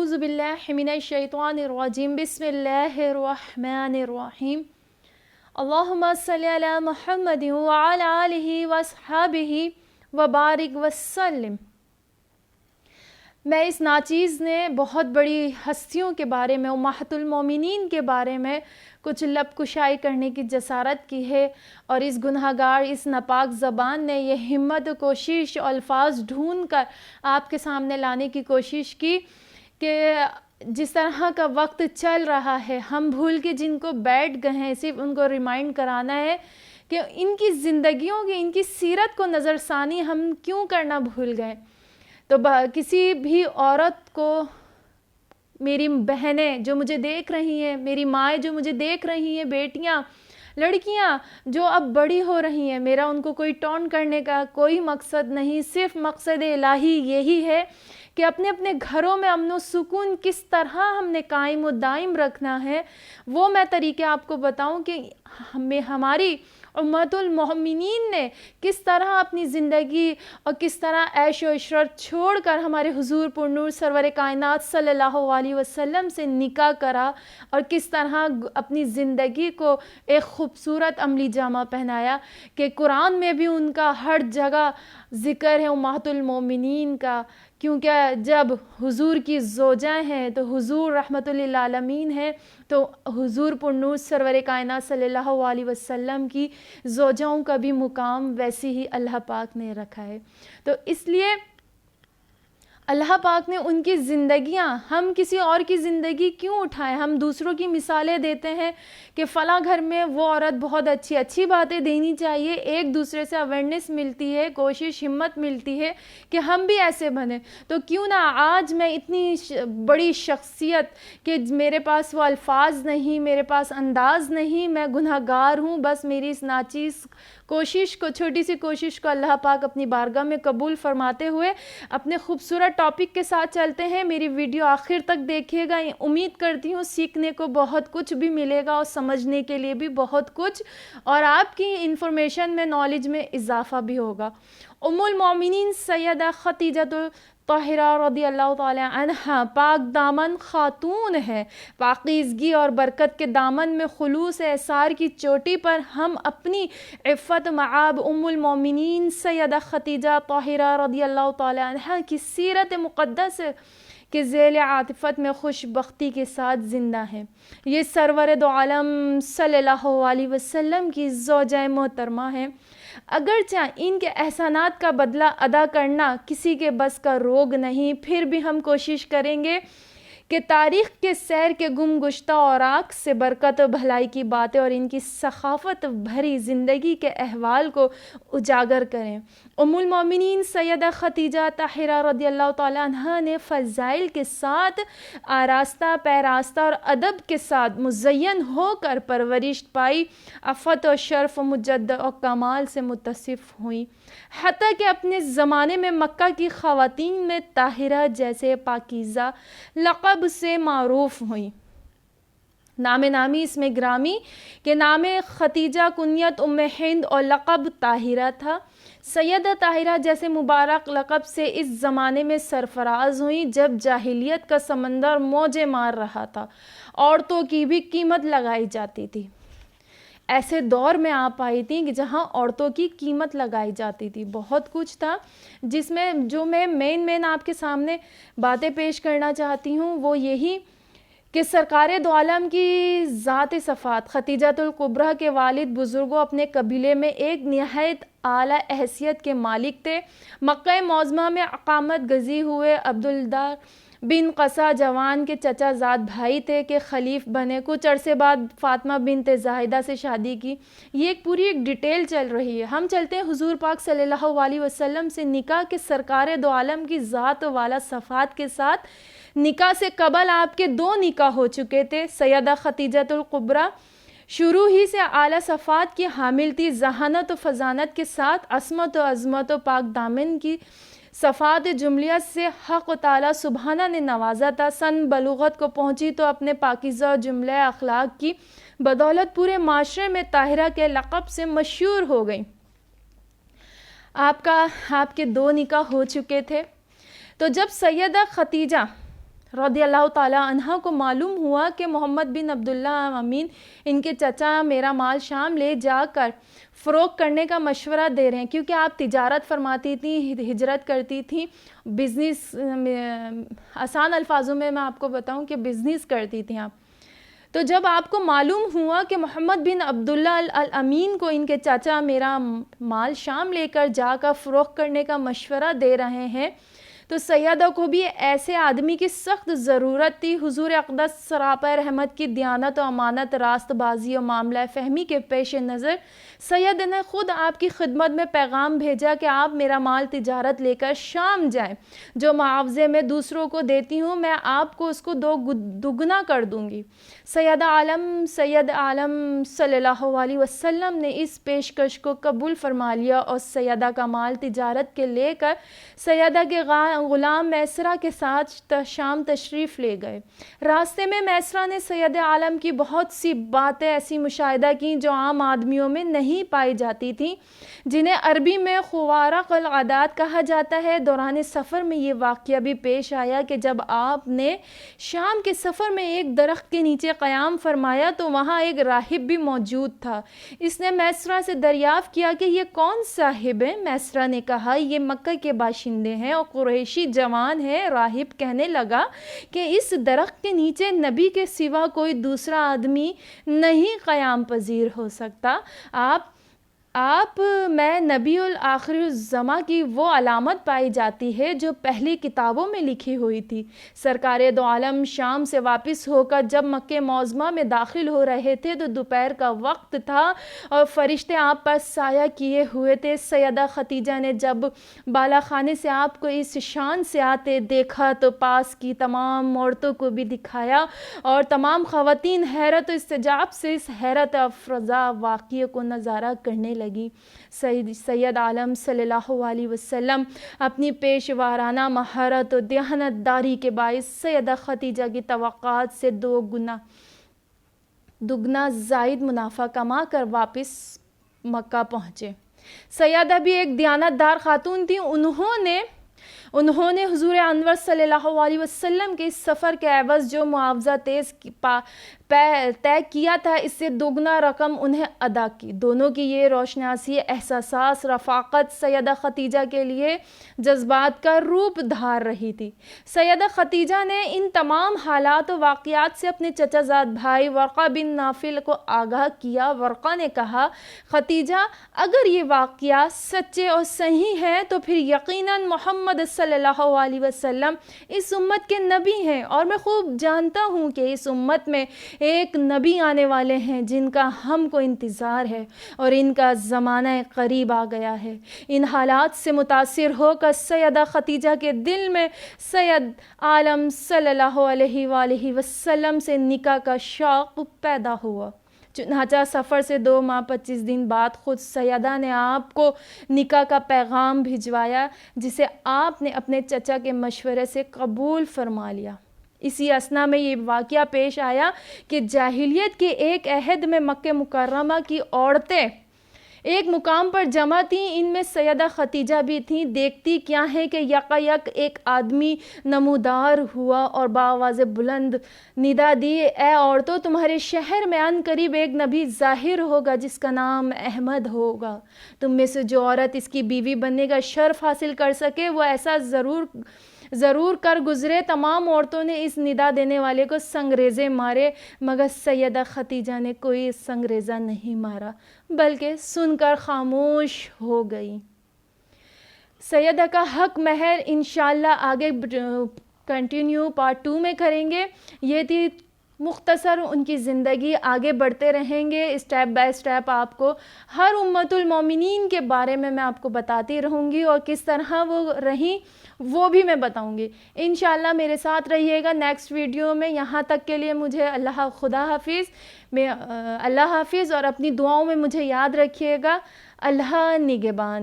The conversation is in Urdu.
اعوذ باللہ من الشیطان الرجیم بسم اللہ الرحمن الرحیم اللہم صلی علی محمد وعلی آلہ واصحابہ وبارک وسلم۔ میں اس ناچیز نے بہت بڑی ہستیوں کے بارے میں، امہات المومنین کے بارے میں کچھ لب کشائی کرنے کی جسارت کی ہے، اور اس گناہگار، اس ناپاک زبان نے یہ ہمت و کوشش اور الفاظ ڈھونڈ کر آپ کے سامنے لانے کی کوشش کی کہ جس طرح کا وقت چل رہا ہے، ہم بھول کے جن کو بیٹھ گئے ہیں، صرف ان کو ریمائنڈ کرانا ہے کہ ان کی زندگیوں کی، ان کی سیرت کو نظر ثانی ہم کیوں کرنا بھول گئے۔ تو کسی بھی عورت کو، میری بہنیں جو مجھے دیکھ رہی ہیں، میری مائیں جو مجھے دیکھ رہی ہیں، بیٹیاں، لڑکیاں جو اب بڑی ہو رہی ہیں، میرا ان کو کوئی ٹونٹ کرنے کا کوئی مقصد نہیں، صرف مقصد الہی یہی ہے کہ اپنے اپنے گھروں میں امن و سکون کس طرح ہم نے قائم و دائم رکھنا ہے، وہ میں طریقے آپ کو بتاؤں کہ ہماری امت المومنین نے کس طرح اپنی زندگی اور کس طرح عیش و عشرت چھوڑ کر ہمارے حضور پرنور سرور کائنات صلی اللہ علیہ وسلم سے نکاح کرا، اور کس طرح اپنی زندگی کو ایک خوبصورت عملی جامہ پہنایا کہ قرآن میں بھی ان کا ہر جگہ ذکر ہے امہات المومنین کا، کیونکہ جب حضور کی زوجیں ہیں تو حضور رحمت للعالمین ہیں، تو حضور پرنور سرور کائنات صلی اللہ علیہ وسلم کی زوجوں کا بھی مقام ویسی ہی اللہ پاک نے رکھا ہے۔ تو اس لیے اللہ پاک نے ان کی زندگیاں، ہم کسی اور کی زندگی کیوں اٹھائیں؟ ہم دوسروں کی مثالیں دیتے ہیں کہ فلاں گھر میں وہ عورت بہت اچھی باتیں دینی چاہیے، ایک دوسرے سے اویئرنیس ملتی ہے، کوشش ہمت ملتی ہے کہ ہم بھی ایسے بنیں۔ تو کیوں نہ آج میں اتنی بڑی شخصیت کہ میرے پاس وہ الفاظ نہیں، میرے پاس انداز نہیں، میں گناہگار ہوں، بس میری اس ناچیز کوشش کو، چھوٹی سی کوشش کو اللہ پاک اپنی بارگاہ میں قبول فرماتے ہوئے اپنے خوبصورت ٹاپک کے ساتھ چلتے ہیں۔ میری ویڈیو آخر تک دیکھیے گا، امید کرتی ہوں سیکھنے کو بہت کچھ بھی ملے گا اور سمجھنے کے لیے بھی بہت کچھ، اور آپ کی انفارمیشن میں، نالج میں اضافہ بھی ہوگا۔ ام المومنین سیدہ خدیجہ طاہرہ رضی اللہ تعالی عنہا پاک دامن خاتون ہے۔ پاکیزگی اور برکت کے دامن میں خلوص اثار کی چوٹی پر ہم اپنی عفت معاب ام المومنین سیدہ خدیجہ طاہرہ رضی اللہ تعالی عنہا کی سیرت مقدس کے ذیل عاطفت میں خوش بختی کے ساتھ زندہ ہیں۔ یہ سرور دو عالم صلی اللہ علیہ وسلم کی زوجہ محترمہ ہیں۔ اگرچہ ان کے احسانات کا بدلہ ادا کرنا کسی کے بس کا روگ نہیں، پھر بھی ہم کوشش کریں گے کہ تاریخ کے سیر کے گم گشتہ اوراق سے برکت و بھلائی کی باتیں اور ان کی سخاوت بھری زندگی کے احوال کو اجاگر کریں۔ ام المومنین سیدہ خدیجہ طاہرہ رضی اللہ تعالی عنہا نے فضائل کے ساتھ آراستہ پیراستہ اور ادب کے ساتھ مزین ہو کر پرورش پائی، عفت و شرف و مجد و کمال سے متصف ہوئیں، حتیٰ کہ اپنے زمانے میں مکہ کی خواتین میں طاہرہ جیسے پاکیزہ لقب سے معروف ہوئیں۔ نام نامی اسم گرامی کے نام خدیجہ کنیت ام ہند اور لقب طاہرہ تھا۔ سیدہ طاہرہ جیسے مبارک لقب سے اس زمانے میں سرفراز ہوئیں جب جاہلیت کا سمندر موجیں مار رہا تھا، عورتوں کی بھی قیمت لگائی جاتی تھی۔ ایسے دور میں آپ آئی تھیں کہ جہاں عورتوں کی قیمت لگائی جاتی تھی، بہت کچھ تھا جس میں جو میں مین آپ کے سامنے باتیں پیش کرنا چاہتی ہوں وہ یہی کہ سرکار دو عالم کی ذات صفات خدیجۃ الکبریٰ کے والد بزرگوں اپنے قبیلے میں ایک نہایت اعلیٰ حیثیت کے مالک تھے۔ مکہ معظمہ میں اقامت گزیر ہوئے عبدالدار بن قصہ جوان کے چچا زاد بھائی تھے کہ خلیف بنے، کچھ عرصے بعد فاطمہ بنت زاہدہ سے شادی کی۔ یہ ایک پوری ڈیٹیل چل رہی ہے۔ ہم چلتے ہیں حضور پاک صلی اللہ علیہ وسلم سے نکاح کے سرکار دو عالم کی ذات والا صفات کے ساتھ۔ نکاح سے قبل آپ کے 2 نکاح ہو چکے تھے۔ سیدہ خدیجۃ الکبریٰ شروع ہی سے اعلیٰ صفات کی حامل تھی، ذہانت و فضانت کے ساتھ عصمت و عظمت و پاک دامن کی صفات جملیت سے حق تعالیٰ سبحانہ نے نوازا تھا۔ سن بلوغت کو پہنچی تو اپنے پاکیزہ جملہ اخلاق کی بدولت پورے معاشرے میں طاہرہ کے لقب سے مشہور ہو گئی۔ آپ کے 2 نکاح ہو چکے تھے۔ تو جب سیدہ خدیجہ رضی اللہ تعالیٰ عنہ کو معلوم ہوا کہ محمد بن عبداللہ امین ان کے چچا میرا مال شام لے جا کر فروخت کرنے کا مشورہ دے رہے ہیں، کیونکہ آپ تجارت فرماتی تھیں، ہجرت کرتی تھیں، بزنس، آسان الفاظوں میں آپ کو بتاؤں کہ بزنس کرتی تھیں آپ۔ تو جب آپ کو معلوم ہوا کہ محمد بن عبداللہ الامین کو ان کے چچا میرا مال شام لے کر جا کر فروخت کرنے کا مشورہ دے رہے ہیں، تو سیدہ کو بھی ایسے آدمی کی سخت ضرورت تھی۔ حضور اقدس سراپا رحمت کی دیانت و امانت، راست بازی و معاملہ فہمی کے پیش نظر سید نے خود آپ کی خدمت میں پیغام بھیجا کہ آپ میرا مال تجارت لے کر شام جائیں، جو معاوضے میں دوسروں کو دیتی ہوں میں آپ کو اس کو دگنا کر دوں گی۔ سید عالم صلی اللہ علیہ وسلم نے اس پیشکش کو قبول فرما لیا اور سیدہ کا مال تجارت کے لے کر سیدہ کے غلام میسرہ کے ساتھ شام تشریف لے گئے۔ راستے میں میسرہ نے سید عالم کی بہت سی باتیں ایسی مشاہدہ کی جو عام آدمیوں میں نہیں پائی جاتی تھیں، جنہیں عربی میں خوارق العادات کہا جاتا ہے۔ دوران سفر میں یہ واقعہ بھی پیش آیا کہ جب آپ نے شام کے سفر میں ایک درخت کے نیچے قیام فرمایا تو وہاں ایک راہب بھی موجود تھا۔ اس نے میسرہ سے دریافت کیا کہ یہ کون صاحب ہیں؟ میسرہ نے کہا یہ مکہ کے باشندے ہیں اور قریشی جوان ہے۔ راہب کہنے لگا کہ اس درخت کے نیچے نبی کے سوا کوئی دوسرا آدمی نہیں قیام پذیر ہو سکتا۔ آپ میں نبی الآخر الزماں کی وہ علامت پائی جاتی ہے جو پہلی کتابوں میں لکھی ہوئی تھی۔ سرکار دو عالم شام سے واپس ہو کر جب مکہ معظمہ میں داخل ہو رہے تھے تو دوپہر کا وقت تھا اور فرشتے آپ پر سایہ کیے ہوئے تھے۔ سیدہ خدیجہ نے جب بالا خانے سے آپ کو اس شان سے آتے دیکھا تو پاس کی تمام عورتوں کو بھی دکھایا اور تمام خواتین حیرت و استعجاب سے اس حیرت افروزہ واقعے کو نظارہ کرنے لگی۔ سید عالم صلی اللہ علیہ وسلم اپنی پیشوارانہ مہارت و دیانت داری کے باعث سیدہ خدیجہ کی توقعات سے دگنا زائد منافع کما کر واپس مکہ پہنچے۔ سیدہ بھی ایک دیانت دار خاتون تھی۔ انہوں نے حضور انور صلی اللہ علیہ وسلم کے اس سفر کے عوض جو معاوضہ طے کیا تھا اس سے دوگنا رقم انہیں ادا کی۔ دونوں کی یہ روشناسی احساسات رفاقت سیدہ خدیجہ کے لیے جذبات کا روپ دھار رہی تھی۔ سیدہ خدیجہ نے ان تمام حالات و واقعات سے اپنے چچا زاد بھائی ورقہ بن نوفل کو آگاہ کیا۔ ورقہ نے کہا خدیجہ اگر یہ واقعہ سچے اور صحیح ہیں تو پھر یقیناً محمد صلی اللہ علیہ وسلم اس امت کے نبی ہیں اور میں خوب جانتا ہوں کہ اس امت میں ایک نبی آنے والے ہیں جن کا ہم کو انتظار ہے اور ان کا زمانہ قریب آ گیا ہے۔ ان حالات سے متاثر ہو کر سیدہ خدیجہ کے دل میں سید عالم صلی اللہ علیہ وآلہ وسلم سے نکاح کا شوق پیدا ہوا۔ چنانچہ سفر سے 2 ماہ 25 دن بعد خود سیدہ نے آپ کو نکاح کا پیغام بھجوایا جسے آپ نے اپنے چچا کے مشورے سے قبول فرما لیا۔ اسی اثنا میں یہ واقعہ پیش آیا کہ جاہلیت کے ایک عہد میں مکہ مکرمہ کی عورتیں ایک مقام پر جمع تھیں، ان میں سیدہ خدیجہ بھی تھیں۔ دیکھتی کیا ہے کہ یکایک ایک آدمی نمودار ہوا اور بآواز بلند ندا دی اے عورتوں تمہارے شہر میں عن قریب ایک نبی ظاہر ہوگا جس کا نام احمد ہوگا۔ تم میں سے جو عورت اس کی بیوی بننے کا شرف حاصل کر سکے وہ ایسا ضرور کر گزرے۔ تمام عورتوں نے اس ندا دینے والے کو سنگریزے مارے مگر سیدہ خدیجہ نے کوئی سنگریزہ نہیں مارا بلکہ سن کر خاموش ہو گئی۔ سیدہ کا حق مہر انشاءاللہ آگے کنٹینیو پارٹ 2 میں کریں گے۔ یہ تھی مختصر ان کی زندگی، آگے بڑھتے رہیں گے اسٹیپ بائی اسٹیپ۔ آپ کو ہر امت المومنین کے بارے میں آپ کو بتاتی رہوں گی اور کس طرح وہ رہیں وہ بھی میں بتاؤں گی۔ انشاءاللہ میرے ساتھ رہیے گا نیکسٹ ویڈیو میں۔ یہاں تک کے لیے مجھے خدا حافظ اور اپنی دعاؤں میں مجھے یاد رکھیے گا۔ اللہ نگہبان۔